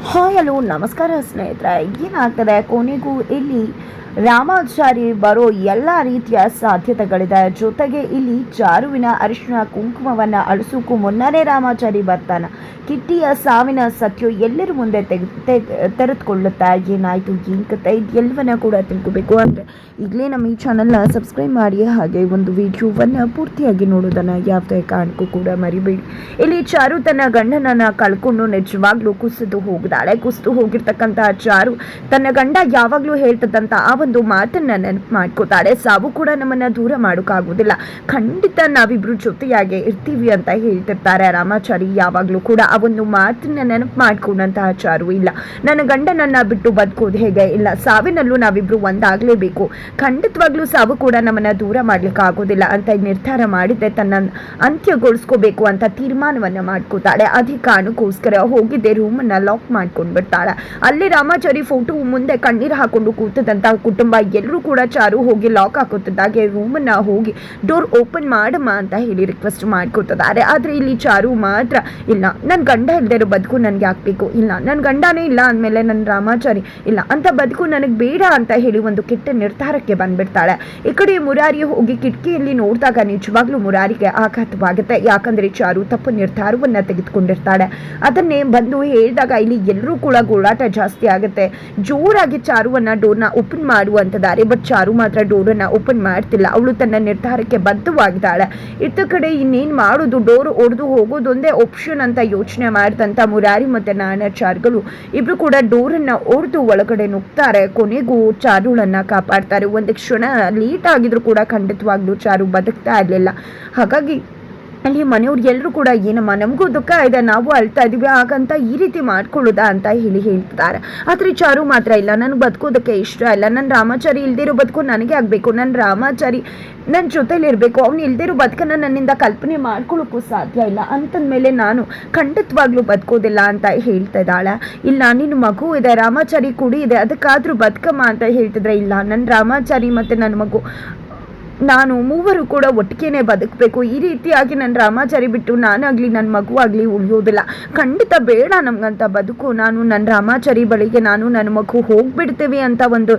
Hi hello ನಮಸ್ಕಾರ ಸ್ನೇಹಿತರೆ. ಏನಾಗ್ತದೆ ಕೊನೆಗೂ ಇಲ್ಲಿ ರಾಮಾಚಾರಿ ಬರೋ ಎಲ್ಲ ರೀತಿಯ ಸಾಧ್ಯತೆಗಳಿದೆ. ಜೊತೆಗೆ ಇಲ್ಲಿ ಚಾರುವಿನ ಅರಿಶಿನ ಕುಂಕುಮವನ್ನು ಅಳಿಸೋಕ್ಕೂ ಮುನ್ನನೇ ರಾಮಾಚಾರಿ ಬರ್ತಾನೆ. ಕಿಟ್ಟಿಯ ಸಾವಿನ ಸತ್ಯ ಎಲ್ಲರ ಮುಂದೆ ತೆರೆದುಕೊಳ್ಳುತ್ತಾ ಏನಾಯಿತು ಏನು ಕತೆ ಎಲ್ಲವನ್ನ ಕೂಡ ತಿಳ್ಕೋಬೇಕು ಅಂದರೆ ಈಗಲೇ ನಮ್ಮ ಈ ಚಾನಲ್ನ ಸಬ್ಸ್ಕ್ರೈಬ್ ಮಾಡಿ, ಹಾಗೆ ಒಂದು ವಿಡಿಯೋವನ್ನು ಪೂರ್ತಿಯಾಗಿ ನೋಡೋದನ್ನು ಯಾವುದೇ ಕಾರಣಕ್ಕೂ ಕೂಡ ಮರಿಬೇಡಿ. ಇಲ್ಲಿ ಚಾರು ತನ್ನ ಗಂಡನನ್ನು ಕಳ್ಕೊಂಡು ನಿಜವಾಗ್ಲೂ ಕುಸಿದು ಹೋಗಿರ್ತಕ್ಕಂಥ ಚಾರು ತನ್ನ ಗಂಡ ಯಾವಾಗಲೂ ಹೇಳ್ತದಂತ ಆ ಒಂದು ಮಾತನ್ನ ನೆನಪು ಮಾಡ್ಕೋತಾಳೆ. ಸಾವು ಕೂಡ ನಮ್ಮನ್ನ ದೂರ ಮಾಡೋಕ್ಕಾಗೋದಿಲ್ಲ, ಖಂಡಿತ ನಾವಿಬ್ರು ಜೊತೆಯಾಗೆ ಇರ್ತೀವಿ ಅಂತ ಹೇಳ್ತಿರ್ತಾರೆ ರಾಮಾಚಾರಿ. ಯಾವಾಗಲೂ ಕೂಡ ಆ ಒಂದು ಮಾತನ್ನ ನೆನಪು ಮಾಡ್ಕೊಂಡಂತಹ ಚಾರು ಇಲ್ಲ, ನನ್ನ ಗಂಡ ನನ್ನ ಬಿಟ್ಟು ಬದುಕೋದು ಹೇಗೆ, ಇಲ್ಲ ಸಾವಿನಲ್ಲೂ ನಾವಿಬ್ರು ಒಂದಾಗಲೇಬೇಕು, ಖಂಡಿತವಾಗ್ಲೂ ಸಾವು ಕೂಡ ನಮ್ಮನ್ನ ದೂರ ಮಾಡ್ಲಿಕ್ಕೆ ಆಗೋದಿಲ್ಲ ಅಂತ ನಿರ್ಧಾರ ಮಾಡಿದ್ದೆ ತನ್ನ ಅಂತ್ಯಗೊಳಿಸ್ಕೋಬೇಕು ಅಂತ ತೀರ್ಮಾನವನ್ನ ಮಾಡ್ಕೋತಾಳೆ. ಅದೇ ಕಾರಣಕ್ಕೋಸ್ಕರ ಹೋಗಿದ್ದೆ ರೂಮನ್ನ ಲಾಕ್ ಮಾಡ್ಕೊಂಡು ಬಿಡ್ತಾಳೆ. ಅಲ್ಲಿ ರಾಮಾಚಾರಿ ಫೋಟೋ ಮುಂದೆ ಕಣ್ಣೀರು ಹಾಕೊಂಡು ಕೂತದಂತ ಕುಟುಂಬ ಎಲ್ಲರೂ ಕೂಡ ಚಾರು ಹೋಗಿ ಲಾಕ್ ಹಾಕೋತಿದ್ದಾಗೆ ರೂಮನ್ನ ಹೋಗಿ ಡೋರ್ ಓಪನ್ ಮಾಡಮ್ಮ ಅಂತ ಹೇಳಿ ರಿಕ್ವೆಸ್ಟ್ ಮಾಡ್ಕೋತಿದ್ದಾರೆ. ಆದ್ರೆ ಇಲ್ಲಿ ಚಾರು ಮಾತ್ರ ಇಲ್ಲ, ನನ್ನ ಗಂಡ ಇಲ್ದಿರೋ ಬದುಕು ನನ್ಗೆ ಹಾಕ್ಬೇಕು, ಇಲ್ಲ ನನ್ನ ಗಂಡನೇ ಇಲ್ಲ ಅಂದಮೇಲೆ ನನ್ನ ರಾಮಾಚಾರಿ ಇಲ್ಲ ಅಂತ ಬದುಕು ನನಗೆ ಬೇಡ ಅಂತ ಹೇಳಿ ಒಂದು ಕೆಟ್ಟ ನಿರ್ಧಾರಕ್ಕೆ ಬಂದ್ಬಿಡ್ತಾಳೆ. ಈ ಕಡೆ ಮುರಾರಿ ಹೋಗಿ ಕಿಟಕಿಯಲ್ಲಿ ನೋಡಿದಾಗ ನಿಜವಾಗ್ಲೂ ಮುರಾರಿಗೆ ಆಘಾತವಾಗುತ್ತೆ. ಯಾಕಂದ್ರೆ ಚಾರು ತಪ್ಪು ನಿರ್ಧಾರವನ್ನ ತೆಗೆದುಕೊಂಡಿರ್ತಾಳೆ. ಅದನ್ನೇ ಬಂದು ಹೇಳಿದಾಗ ಇಲ್ಲಿ ಎಲ್ಲರೂ ಕೂಡ ಗೋಳಾಟ ಜಾಸ್ತಿ ಆಗುತ್ತೆ. ಜೋರಾಗಿ ಚಾರುವನ್ನ ಡೋರ್ನ ಓಪನ್ ಮಾಡುವಂತದ್ದಾರೆ. ಬಟ್ ಚಾರು ಮಾತ್ರ ಡೋರನ್ನ ಓಪನ್ ಮಾಡ್ತಿಲ್ಲ. ಅವಳು ತನ್ನ ನಿರ್ಧಾರಕ್ಕೆ ಬದ್ಧವಾಗಿದ್ದಾಳೆ. ಇತ್ತ ಕಡೆ ಇನ್ನೇನ್ ಮಾಡೋದು, ಡೋರ್ ಒಡೆದು ಹೋಗೋದೊಂದೇ ಆಪ್ಷನ್ ಅಂತ ಯೋಚನೆ ಮಾಡಿದಂತ ಮುರಾರಿ ಮತ್ತೆ ನಾಣಚಾರ್ಗಳು ಇಬ್ರು ಕೂಡ ಡೋರನ್ನ ಒಡೆದು ಒಳಗಡೆ ನುಗ್ತಾರೆ. ಕೊನೆಗೂ ಚಾರುಳನ್ನ ಕಾಪಾಡ್ತಾರೆ. ಒಂದು ಕ್ಷಣ ಲೇಟ್ ಆಗಿದ್ರು ಕೂಡ ಖಂಡಿತವಾಗ್ಲೂ ಚಾರು ಬದುಕ್ತಾ ಇರಲಿಲ್ಲ. ಹಾಗಾಗಿ ಅಲ್ಲಿ ಮನೆಯವ್ರು ಎಲ್ಲರೂ ಕೂಡ ಏನಮ್ಮ ನಮಗೂ ದುಃಖ ಇದೆ, ನಾವು ಅಳ್ತಾ ಇದೀವಿ, ಹಾಗಂತ ಈ ರೀತಿ ಮಾಡ್ಕೊಳ್ಳೋದಾ ಅಂತ ಹೇಳ್ತಾರೆ. ಆದರೆ ಚಾರು ಮಾತ್ರ ಇಲ್ಲ, ನನಗೆ ಬದುಕೋದಕ್ಕೆ ಇಷ್ಟ ಇಲ್ಲ, ನನ್ನ ರಾಮಾಚಾರಿ ಇಲ್ದಿರೋ ಬದುಕು ನನಗೆ ಆಗಬೇಕು, ನನ್ನ ರಾಮಾಚಾರಿ ನನ್ನ ಜೊತೆಲಿ ಇರಬೇಕು, ಅವ್ನು ಇಲ್ದಿರೋ ಬದುಕನ್ನು ನನ್ನಿಂದ ಕಲ್ಪನೆ ಮಾಡ್ಕೊಳ್ಳೋಕ್ಕೂ ಸಾಧ್ಯ ಇಲ್ಲ, ಅಂತಂದಮೇಲೆ ನಾನು ಖಂಡಿತವಾಗ್ಲೂ ಬದುಕೋದಿಲ್ಲ ಅಂತ ಹೇಳ್ತಾ ಇದ್ದಾಳೆ. ಇಲ್ಲ ನಿನ್ನ ಮಗು ಇದೆ, ರಾಮಾಚಾರಿ ಕುಡಿ ಇದೆ, ಅದಕ್ಕಾದ್ರೂ ಬದುಕಮ್ಮ ಅಂತ ಹೇಳ್ತಿದ್ರೆ ಇಲ್ಲ, ನನ್ನ ರಾಮಾಚಾರಿ ಮತ್ತು ನನ್ನ ಮಗು ನಾನು ಮೂವರು ಕೂಡ ಒಟ್ಟಿಗೆನೆ ಬದುಕಬೇಕು, ಈ ರೀತಿಯಾಗಿ ನನ್ನ ರಾಮಾಚಾರಿ ಬಿಟ್ಟು ನಾನಾಗಲಿ ನನ್ನ ಮಗು ಆಗಲಿ ಉಳಿಯೋದಿಲ್ಲ, ಖಂಡಿತ ಬೇಡ ನಮಗಂತ ಬದುಕು, ನಾನು ನನ್ನ ರಾಮಾಚಾರಿ ಬಳಿಗೆ ನಾನು ನನ್ನ ಮಗು ಹೋಗ್ಬಿಡ್ತೇವೆ ಅಂತ ಒಂದು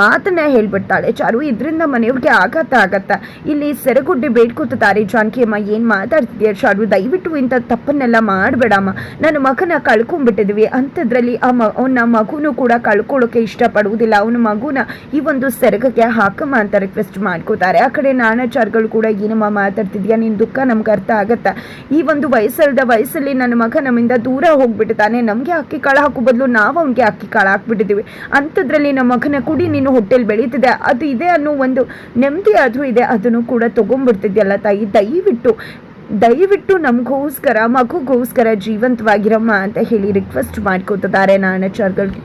ಮಾತನ್ನ ಹೇಳ್ಬಿಡ್ತಾಳೆ ಚಾರು. ಇದರಿಂದ ಮನೆಯವ್ರಿಗೆ ಆಘಾತ ಆಗತ್ತೆ. ಇಲ್ಲಿ ಸೆರಗುಡ್ಡಿ ಬೇಡ್ಕೊತಾರೆ, ಜಾನಕಿ ಅಮ್ಮ ಏನು ಮಾತಾಡ್ತಿದ್ಯಾ ಚಾರು, ದಯವಿಟ್ಟು ಇಂಥ ತಪ್ಪನ್ನೆಲ್ಲ ಮಾಡಬೇಡಮ್ಮ, ನನ್ನ ಮಗನ ಕಳ್ಕೊಂಡ್ಬಿಟ್ಟಿದ್ವಿ ಅಂಥದ್ರಲ್ಲಿ ಅವನ ಮಗುನೂ ಕೂಡ ಕಳ್ಕೊಳ್ಳೋಕೆ ಇಷ್ಟಪಡುವುದಿಲ್ಲ, ಅವನ ಮಗುನ ಈ ಒಂದು ಸೆರಗಕ್ಕೆ ಹಾಕಮ್ಮ ಅಂತ ರಿಕ್ವೆಸ್ಟ್ ಮಾಡ್ಕೋತಾರೆ. ಆ ಕಡೆ ನಾಣಚಾರ್ಗಳು ಕೂಡ ಏನಮ್ಮ ಮಾತಾಡ್ತಿದ್ಯಾ, ನಿನ್ನ ದುಃಖ ನಮ್ಗೆ ಅರ್ಥ ಆಗತ್ತಾ, ಈ ಒಂದು ವಯಸ್ಸಲ್ಲಿ ನನ್ನ ಮಗ ನಮ್ಮಿಂದ ದೂರ ಹೋಗ್ಬಿಟ್ಟಿದ್ದಾನೆ, ನಮಗೆ ಅಕ್ಕಿ ಕಾಳು ಹಾಕೋ ಬದಲು ನಾವು ಅವನಿಗೆ ಅಕ್ಕಿ ಕಾಳು ಹಾಕ್ಬಿಟ್ಟಿದ್ದೀವಿ, ಅಂಥದ್ರಲ್ಲಿ ನಮ್ಮ ಮಗನ ಕುಡಿ ನೀನು ಹೊಟ್ಟೆಲ್ ಬೆಳೀತಿದೆ, ಅದು ಇದೆ ಅನ್ನೋ ಒಂದು ನೆಮ್ಮದಿ ಆದರೂ ಇದೆ, ಅದನ್ನು ಕೂಡ ತೊಗೊಂಡ್ಬಿಡ್ತಿದ್ಯಲ್ಲ ತಾಯಿ, ದಯವಿಟ್ಟು ನಮಗೋಸ್ಕರ ಮಗುಗೋಸ್ಕರ ಜೀವಂತವಾಗಿರಮ್ಮ ಅಂತ ಹೇಳಿ ರಿಕ್ವೆಸ್ಟ್ ಮಾಡ್ಕೋತಿದ್ದಾರೆ ನಾಣಚಾರ್ಗಳು.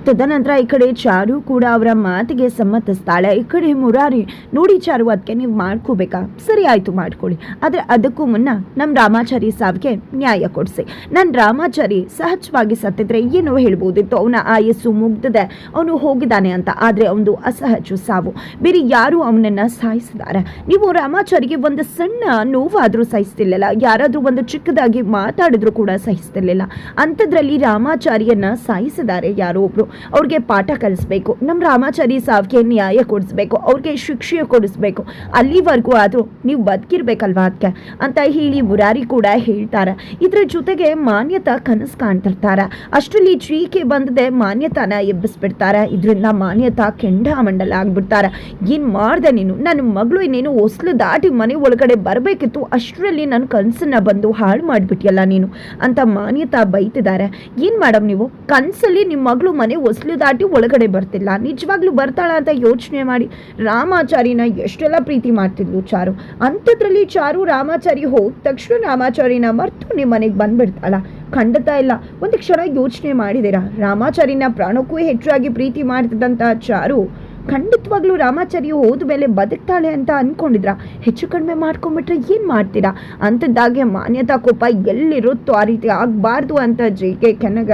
ತದನಂತರ ಈ ಕಡೆ ಚಾರು ಕೂಡ ಅವರ ಮಾತಿಗೆ ಸಮ್ಮತಿಸ್ತಾಳೆ. ಈ ಕಡೆ ಮುರಾರಿ ನೋಡಿ ಚಾರು ಅದಕ್ಕೆ ನೀವು ಮಾಡ್ಕೋಬೇಕಾ, ಸರಿ ಆಯಿತು ಮಾಡ್ಕೊಳ್ಳಿ, ಆದರೆ ಅದಕ್ಕೂ ಮುನ್ನ ನಮ್ಮ ರಾಮಾಚಾರಿ ಸಾವಿಗೆ ನ್ಯಾಯ ಕೊಡಿಸಿ, ನನ್ನ ರಾಮಾಚಾರಿ ಸಹಜವಾಗಿ ಸತ್ತಿದ್ರೆ ಏನೋ ಹೇಳ್ಬೋದಿತ್ತು, ಅವನ ಆಯಸ್ಸು ಮುಗ್ದಿದೆ, ಅವನು ಹೋಗಿದ್ದಾನೆ ಅಂತ, ಆದರೆ ಅವನು ಅಸಹಜ ಸಾವು, ಬೇರೆ ಯಾರು ಅವನನ್ನು ಸಾಯಿಸಿದ್ದಾರೆ, ನೀವು ರಾಮಾಚಾರಿಗೆ ಒಂದು ಸಣ್ಣ ನೋವಾದರೂ ಸಹಿಸ್ತಿರ್ಲಿಲ್ಲ, ಯಾರಾದರೂ ಒಂದು ಚಿಕ್ಕದಾಗಿ ಮಾತಾಡಿದ್ರು ಕೂಡ ಸಹಿಸ್ತಿರ್ಲಿಲ್ಲ, ಅಂಥದ್ರಲ್ಲಿ ರಾಮಾಚಾರಿಯನ್ನ ಸಾಯಿಸಿದ್ದಾರೆ ಯಾರೋ ಒಬ್ರು, ಅವ್ರಿಗೆ ಪಾಠ ಕಲಿಸ್ಬೇಕು, ನಮ್ಮ ರಾಮಾಚಾರಿ ಸಾವಿಗೆ ನ್ಯಾಯ ಕೊಡಿಸ್ಬೇಕು, ಅವ್ರಿಗೆ ಶಿಕ್ಷೆ ಕೊಡಿಸ್ಬೇಕು, ಅಲ್ಲಿವರೆಗೂ ಆದರೂ ನೀವು ಬದುಕಿರ್ಬೇಕಲ್ವಾ ಅದಕ್ಕೆ ಅಂತ ಹೇಳಿ ಮುರಾರಿ ಕೂಡ ಹೇಳ್ತಾರೆ. ಇದ್ರ ಜೊತೆಗೆ ಮಾನ್ಯತಾ ಕನಸು ಕಾಣ್ತಿರ್ತಾರೆ. ಅಷ್ಟರಲ್ಲಿ ಜೀಕೆ ಬಂದದೆ ಮಾನ್ಯತಾನ ಎಬ್ಬಿಸ್ಬಿಡ್ತಾರೆ. ಇದರಿಂದ ಮಾನ್ಯತಾ ಕೆಂಡಾಮಂಡಲ ಆಗ್ಬಿಡ್ತಾರೆ. ಏನು ಮಾಡ್ದೆ ನೀನು, ನನ್ನ ಮಗಳು ಇನ್ನೇನು ಹೊಸ್ಲು ದಾಟಿ ಮನೆ ಒಳಗಡೆ ಬರಬೇಕಿತ್ತು, ಅಷ್ಟರಲ್ಲಿ ನನ್ನ ಕನಸನ್ನ ಬಂದು ಹಾಳು ಮಾಡಿಬಿಟ್ಟಿಯಲ್ಲ ನೀನು ಅಂತ ಮಾನ್ಯತಾ ಬೈತಿದ್ದಾರೆ. ಏನು ಮೇಡಮ್ ನೀವು ಕನಸಲ್ಲಿ ನಿಮ್ಮ ಮಗಳು ಮನೆ ಹೊಸ್ಲು ದಾಟಿ ಒಳಗಡೆ ಬರ್ತಿಲ್ಲ, ನಿಜವಾಗ್ಲೂ ಬರ್ತಾಳ ಅಂತ ಯೋಚನೆ ಮಾಡಿ, ರಾಮಾಚಾರಿನ ಎಷ್ಟೆಲ್ಲ ಪ್ರೀತಿ ಮಾಡ್ತಿದ್ಲು ಚಾರು, ಅಂಥದ್ರಲ್ಲಿ ಚಾರು ರಾಮಾಚಾರಿ ಹೋದ ತಕ್ಷಣ ರಾಮಾಚಾರಿನ ಮರ್ತು ನಿಮ್ಮ ಮನೆಗೆ ಬಂದ್ಬಿಡ್ತಾಳ, ಖಂಡಿತ ಇಲ್ಲ. ಒಂದು ಕ್ಷಣ ಯೋಚನೆ ಮಾಡಿದ್ದೀರಾ, ರಾಮಾಚಾರಿನ ಪ್ರಾಣಕ್ಕೂ ಹೆಚ್ಚಾಗಿ ಪ್ರೀತಿ ಮಾಡ್ತಿದ್ದಂಥ ಚಾರು ಖಂಡಿತವಾಗ್ಲೂ ರಾಮಾಚಾರಿ ಹೋದ ಮೇಲೆ ಬದುಕ್ತಾಳೆ ಅಂತ ಅನ್ಕೊಂಡಿದ್ರ, ಹೆಚ್ಚು ಕಡಿಮೆ ಮಾಡ್ಕೊಂಡ್ಬಿಟ್ರೆ ಏನು ಮಾಡ್ತೀರಾ, ಅಂಥದ್ದಾಗೆ ಮಾನ್ಯತಾ ಕೋಪ ಎಲ್ಲಿರುತ್ತೋ ಆ ರೀತಿ ಆಗಬಾರ್ದು ಅಂತ ಜೆ ಕೆ ಕೆನಗ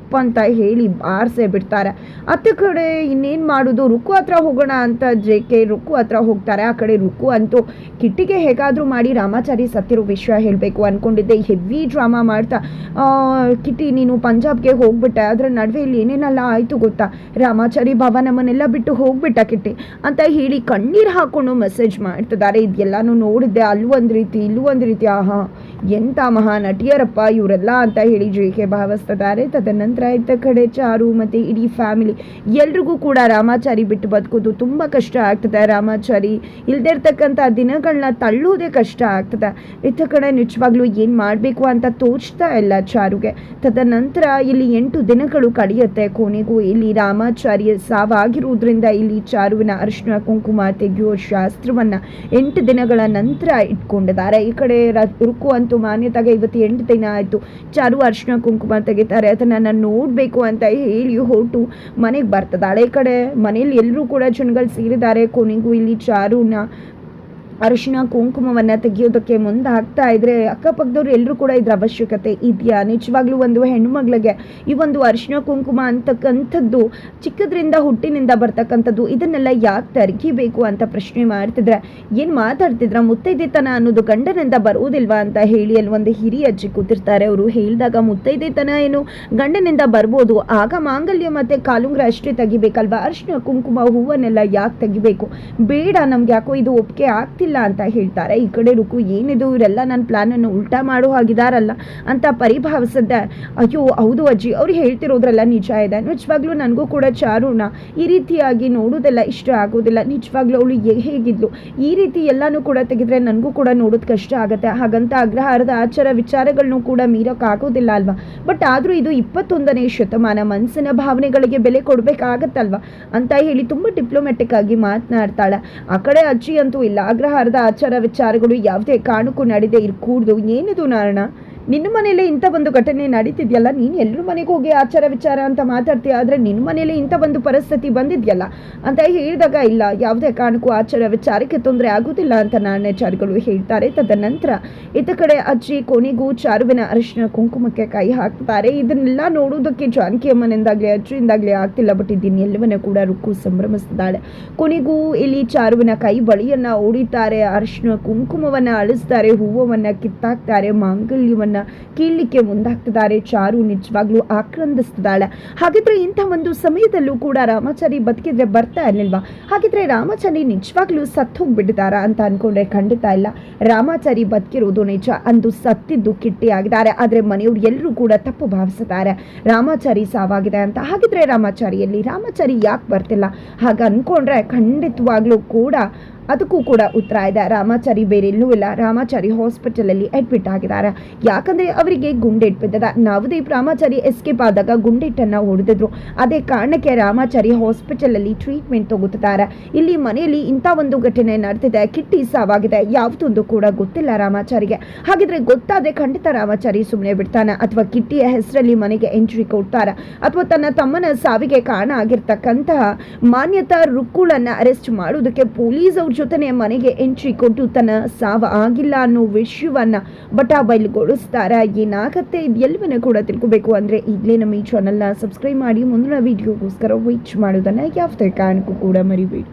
ಅಪ್ ಅಂತ ಹೇಳಿ ಬಾರಿಸೇ ಬಿಡ್ತಾರೆ. ಅತ್ತ ಕಡೆ ಇನ್ನೇನು ಮಾಡೋದು, ರುಕ್ಕು ಹತ್ರ ಹೋಗೋಣ ಅಂತ JK ರುಕ್ಕು ಹತ್ರ ಹೋಗ್ತಾರೆ. ಆ ಕಡೆ ರುಕ್ಕು ಅಂತೂ ಕಿಟ್ಟಿಗೆ ಹೇಗಾದರೂ ಮಾಡಿ ರಾಮಾಚಾರಿ ಸತ್ತಿರೋ ವಿಷಯ ಹೇಳಬೇಕು ಅಂದ್ಕೊಂಡಿದ್ದೆ. ಹೆವಿ ಡ್ರಾಮಾ ಮಾಡ್ತಾ ಕಿಟ್ಟಿ ನೀನು ಪಂಜಾಬ್ಗೆ ಹೋಗ್ಬಿಟ್ಟೆ, ಅದರ ನಡುವೆ ಇಲ್ಲಿ ಏನೇನೆಲ್ಲ ಆಯಿತು ಗೊತ್ತಾ, ರಾಮಾಚಾರಿ ಬಾಬಾ ನಮ್ಮನ್ನೆಲ್ಲ ಬಿಟ್ಟು ಹೋಗ್ಬಿಟ್ಟ ಕಿಟ್ಟಿ ಅಂತ ಹೇಳಿ ಕಣ್ಣೀರು ಹಾಕೊಂಡು ಮೆಸೇಜ್ ಮಾಡ್ತಿದ್ದಾರೆ. ಇದೆಲ್ಲಾನು ನೋಡಿದ್ದೆ, ಅಲ್ಲೂ ಒಂದು ರೀತಿ ಇಲ್ಲೂ ಒಂದು ರೀತಿ, ಆಹಾ ಎಂಥ ಮಹಾ ನಟಿಯರಪ್ಪ ಇವರೆಲ್ಲ ಅಂತ ಹೇಳಿ JK ಭಾವಿಸ್ತಿದ್ದಾರೆ. ತದನಂತರ ಇತ್ತ ಕಡೆ ಚಾರು ಮತ್ತು ಇಡೀ ಫ್ಯಾಮಿಲಿ ಎಲ್ರಿಗೂ ಕೂಡ ರಾಮಾಚಾರಿ ಬಿಟ್ಟು ಬದುಕೋದು ತುಂಬ ಕಷ್ಟ ಆಗ್ತದೆ. ರಾಮಾಚಾರಿ ಇಲ್ಲದೇ ಇರ್ತಕ್ಕಂಥ ದಿನಗಳನ್ನ ತಳ್ಳುವುದೇ ಕಷ್ಟ ಆಗ್ತದೆ. ಇತ್ತ ಕಡೆ ನಿಜವಾಗ್ಲೂ ಏನು ಮಾಡಬೇಕು ಅಂತ ತೋಚ್ತಾ ಇಲ್ಲ ಚಾರುಗೆ. ತದನಂತರ ಇಲ್ಲಿ 8 ದಿನಗಳು ಕಳೆಯುತ್ತೆ. ಕೊನೆಗೂ ಇಲ್ಲಿ ರಾಮಾಚಾರಿಯ ಸಾವಾಗಿರುವುದರಿಂದ ಇಲ್ಲಿ ಚಾರುವಿನ ಅರಿಶಿನ ಕುಂಕುಮ ತೆಗೆಯುವ ಶಾಸ್ತ್ರವನ್ನು 8 ದಿನಗಳ ನಂತರ ಇಟ್ಕೊಂಡಿದ್ದಾರೆ. ಈ ಕಡೆ ರುಕ್ಕು ಅಂತೂ ಮಾನ್ಯತೆಗೆ ಇವತ್ತು 8 ದಿನ ಆಯಿತು. ಚಾರು ಅರಿಶಿನ ಕುಂಕುಮ ತೆಗಿತಾರೆ. ಅದನ್ನು ನಾನು ನೋಡಬೇಕು ಅಂತ ಹೇಳಿ ಹೊರಟು ಮನೆಗೆ ಬರ್ತದಾಳೆ. ಈ ಕಡೆ ಮನೇಲಿ ಎಲ್ಲರೂ ಕೂಡ ಜನಗಳು ಸೇರಿದ್ದಾರೆ. ಕೊನೆಗೂ ಇಲ್ಲಿ ಚಾರುನ ಅರಿಶಿನ ಕುಂಕುಮವನ್ನು ತೆಗೆಯೋದಕ್ಕೆ ಮುಂದೆ ಹಾಕ್ತಾ ಇದ್ರೆ ಅಕ್ಕಪಕ್ಕದವ್ರು ಎಲ್ಲರೂ ಕೂಡ ಇದ್ರ ಅವಶ್ಯಕತೆ ಇದೆಯಾ, ನಿಜವಾಗ್ಲೂ ಒಂದು ಹೆಣ್ಣು ಮಗಳಿಗೆ ಈ ಒಂದು ಅರಿಶಿನ ಕುಂಕುಮ ಅಂತಕ್ಕಂಥದ್ದು ಚಿಕ್ಕದ್ರಿಂದ ಹುಟ್ಟಿನಿಂದ ಬರ್ತಕ್ಕಂಥದ್ದು, ಇದನ್ನೆಲ್ಲ ಯಾಕೆ ತರಗಿಬೇಕು ಅಂತ ಪ್ರಶ್ನೆ ಮಾಡ್ತಿದ್ರೆ ಏನು ಮಾತಾಡ್ತಿದ್ರ, ಮುತ್ತೈದೆತನ ಅನ್ನೋದು ಗಂಡನಿಂದ ಬರುವುದಿಲ್ವಾ ಅಂತ ಹೇಳಿ ಅಲ್ಲಿ ಒಂದು ಹಿರಿಯ ಅಜ್ಜಿ ಕೂತಿರ್ತಾರೆ. ಅವರು ಹೇಳಿದಾಗ ಮುತ್ತೈದೆತನ ಏನು ಗಂಡನಿಂದ ಬರ್ಬೋದು, ಆಗ ಮಾಂಗಲ್ಯ ಮತ್ತು ಕಾಲುಂಗ್ರ ಅಷ್ಟೇ ತೆಗಿಬೇಕಲ್ವಾ, ಅರಿಶಿನ ಕುಂಕುಮ ಹೂವನ್ನೆಲ್ಲ ಯಾಕೆ ತೆಗಿಬೇಕು, ಬೇಡ ನಮ್ಗೆ ಯಾಕೋ ಇದು ಒಪ್ಪಿಗೆ ಆಗ್ತಿಲ್ಲ ಅಂತ ಹೇಳ್ತಾರೆ. ಈ ಕಡೆ ರುಕ್ಕು ಏನಿದು ಇವರೆಲ್ಲ ನನ್ನ ಪ್ಲಾನನ್ನು ಉಲ್ಟಾ ಮಾಡೋ ಹಾಗಿದಾರಲ್ಲ ಅಂತ ಪರಿಭಾವಿಸಿದ್ದೆ. ಅಯ್ಯೋ ಹೌದು ಅಜ್ಜಿ, ಅವ್ರು ಹೇಳ್ತಿರೋದ್ರೆಲ್ಲ ನಿಜ ಇದೆ, ನಿಜವಾಗ್ಲೂ ನನಗೂ ಕೂಡ ಚಾರುನ ಈ ರೀತಿಯಾಗಿ ನೋಡೋದೆಲ್ಲ ಇಷ್ಟ ಆಗೋದಿಲ್ಲ, ನಿಜವಾಗ್ಲೂ ಅವಳು ಹೇಗಿದ್ಲು ಈ ರೀತಿ ಎಲ್ಲನೂ ಕೂಡ ತೆಗೆದ್ರೆ ನನಗೂ ಕೂಡ ನೋಡೋದು ಕಷ್ಟ ಆಗುತ್ತೆ, ಹಾಗಂತ ಅಗ್ರಹಾರದ ಆಚಾರ ವಿಚಾರಗಳನ್ನು ಕೂಡ ಮೀರೋಕ್ಕಾಗೋದಿಲ್ಲ ಅಲ್ವಾ, ಬಟ್ ಆದರೂ ಇದು 21ನೇ ಶತಮಾನ, ಮನಸ್ಸಿನ ಭಾವನೆಗಳಿಗೆ ಬೆಲೆ ಕೊಡಬೇಕಾಗತ್ತಲ್ವ ಅಂತ ಹೇಳಿ ತುಂಬ ಡಿಪ್ಲೊಮ್ಯಾಟಿಕ್ ಆಗಿ ಮಾತನಾಡ್ತಾಳೆ. ಆ ಕಡೆ ಅಜ್ಜಿ ಅಂತೂ ಇಲ್ಲ, ಅಗ್ರಹಾರದ ಆಚಾರ ವಿಚಾರಗಳು ಯಾವುದೇ ಕಾರಣಕ್ಕೂ ನಡೆದೇ ಇರ್ಕೂಡ್ದು, ಏನಿದು ನಾರಣ ನಿನ್ನ ಮನೇಲಿ ಇಂಥ ಒಂದು ಘಟನೆ ನಡೀತಿದ್ಯಲ್ಲ, ನೀನು ಎಲ್ಲರ ಮನೆಗೆ ಹೋಗಿ ಆಚಾರ ವಿಚಾರ ಅಂತ ಮಾತಾಡ್ತೀಯ, ಆದರೆ ನಿನ್ನ ಮನೇಲಿ ಇಂಥ ಒಂದು ಪರಿಸ್ಥಿತಿ ಬಂದಿದೆಯಲ್ಲ ಅಂತ ಹೇಳಿದಾಗ ಇಲ್ಲ ಯಾವುದೇ ಕಾರಣಕ್ಕೂ ಆಚಾರ ವಿಚಾರಕ್ಕೆ ತೊಂದರೆ ಆಗೋದಿಲ್ಲ ಅಂತ ನಾಣ್ಯಚಾರಿಗಳು ಹೇಳ್ತಾರೆ. ತದನಂತರ ಇತ್ತ ಕಡೆ ಅಜ್ಜಿ ಕೊನೆಗೂ ಚಾರುವಿನ ಅರಿಶಿನ ಕುಂಕುಮಕ್ಕೆ ಕೈ ಹಾಕ್ತಾರೆ. ಇದನ್ನೆಲ್ಲ ನೋಡೋದಕ್ಕೆ ಜಾನಕಿ ಅಮ್ಮನಿಂದಾಗಲಿ ಅಜ್ಜಿಯಿಂದಾಗಲಿ ಆಗ್ತಿಲ್ಲ, ಬಟ್ ಇದನ್ನೆಲ್ಲವನ್ನ ಕೂಡ ರುಕ್ಕು ಸಂಭ್ರಮಿಸ್ತಿದ್ದಾಳೆ. ಕೊನೆಗೂ ಇಲ್ಲಿ ಚಾರುವಿನ ಕೈ ಬಳಿಯನ್ನು ಓಡಿತಾರೆ, ಅರಿಶಿನ ಕುಂಕುಮವನ್ನು ಅಳಿಸ್ತಾರೆ, ಹೂವವನ್ನು ಕಿತ್ತಾಕ್ತಾರೆ, ಮಾಂಗಲ್ಯವನ್ನು ಕೀಳ್ಲಿಕ್ಕೆ ಮುಂದಾಗ್ತಿದ್ದಾರೆ. ಚಾರು ನಿಜವಾಗ್ಲೂ ಆಕ್ರಂದಿಸ್ತಿದ್ದಾಳೆ. ಹಾಗಿದ್ರೆ ಇಂಥ ಒಂದು ಸಮಯದಲ್ಲೂ ಕೂಡ ರಾಮಾಚಾರಿ ಬದುಕಿದ್ರೆ ಬರ್ತಾ ಇರ್ಲಿಲ್ವಾ, ಹಾಗಿದ್ರೆ ರಾಮಾಚಾರಿ ನಿಜವಾಗ್ಲೂ ಸತ್ತು ಹೋಗ್ಬಿಟ್ಟಿದ್ದಾರಾ ಅಂತ ಅನ್ಕೊಂಡ್ರೆ ಖಂಡಿತ ಇಲ್ಲ. ರಾಮಾಚಾರಿ ಬದುಕಿರೋದು ನಿಜ, ಅಂದು ಸತ್ತಿದ್ದು ಕಿಟ್ಟಿ ಆಗಿದ್ದಾರೆ, ಆದರೆ ಮನೆಯವರು ಎಲ್ಲರೂ ಕೂಡ ತಪ್ಪು ಭಾವಿಸಿದ್ದಾರೆ ರಾಮಾಚಾರಿ ಸಾವಾಗಿದೆ ಅಂತ. ಹಾಗಿದ್ರೆ ರಾಮಾಚಾರಿಯಲ್ಲಿ ರಾಮಾಚಾರಿ ಯಾಕೆ ಬರ್ತಿಲ್ಲ ಹಾಗೆ ಅನ್ಕೊಂಡ್ರೆ ಖಂಡಿತವಾಗ್ಲೂ ಕೂಡ ಅದಕ್ಕೂ ಕೂಡ ಉತ್ತರ ಇದೆ. ರಾಮಾಚಾರಿ ಬೇರೆಲ್ಲೂ ಇಲ್ಲ, ರಾಮಾಚಾರಿ ಹಾಸ್ಪಿಟಲಲ್ಲಿ ಅಡ್ಮಿಟ್ ಆಗಿದ್ದಾರೆ. ಯಾಕಂದರೆ ಅವರಿಗೆ ಗುಂಡೇಟ್ ಬಿದ್ದದ. ನವದೀಪ್ ರಾಮಾಚಾರಿ ಎಸ್ಕೇಪ್ ಆದಾಗ ಗುಂಡೇಟನ್ನು ಹೊಡೆದಿದ್ರು, ಅದೇ ಕಾರಣಕ್ಕೆ ರಾಮಾಚಾರಿ ಹಾಸ್ಪಿಟಲಲ್ಲಿ ಟ್ರೀಟ್ಮೆಂಟ್ ತಗೋತಿದ್ದಾರೆ. ಇಲ್ಲಿ ಮನೆಯಲ್ಲಿ ಇಂಥ ಒಂದು ಘಟನೆ ನಡೆದಿದೆ, ಕಿಟ್ಟಿ ಸಾವಾಗಿದೆ, ಯಾವುದೊಂದು ಕೂಡ ಗೊತ್ತಿಲ್ಲ ರಾಮಾಚಾರಿಗೆ. ಹಾಗಿದ್ರೆ ಗೊತ್ತಾದರೆ ಖಂಡಿತ ರಾಮಾಚಾರಿ ಸುಮ್ಮನೆ ಬಿಡ್ತಾನೆ, ಅಥವಾ ಕಿಟ್ಟಿಯ ಹೆಸರಲ್ಲಿ ಮನೆಗೆ ಎಂಟ್ರಿ ಕೊಡ್ತಾರ, ಅಥವಾ ತನ್ನ ತಮ್ಮನ ಸಾವಿಗೆ ಕಾರಣ ಆಗಿರ್ತಕ್ಕಂತಹ ಮಾನ್ಯತಾ ರುಕ್ಕುಳನ್ನು ಅರೆಸ್ಟ್ ಮಾಡೋದಕ್ಕೆ ಪೊಲೀಸ್ ಅವ್ರ ಜೊತೆನೆ ಮನೆಗೆ ಎಂಟ್ರಿ ಕೊಟ್ಟು ತನ್ನ ಸಾವ ಆಗಿಲ್ಲ ಅನ್ನೋ ವಿಷಯವನ್ನ ಬಟಾಬೈಲ್ಗೊಳಿಸ್ತಾರ. ಏನಾಗತ್ತೆ ಇದೆಲ್ಲವನ್ನ ಕೂಡ ತಿಳ್ಕೋಬೇಕು ಅಂದ್ರೆ ಈಗಲೇ ನಮ್ಮ ಈ ಚಾನಲ್ನ ಸಬ್ಸ್ಕ್ರೈಬ್ ಮಾಡಿ ಮುಂದಿನ ವಿಡಿಯೋಗೋಸ್ಕರ ವೇಟ್ ಮಾಡೋದನ್ನ ಯಾವುದೇ ಕಾರಣಕ್ಕೂ ಕೂಡ ಮರಿಬೇಡಿ.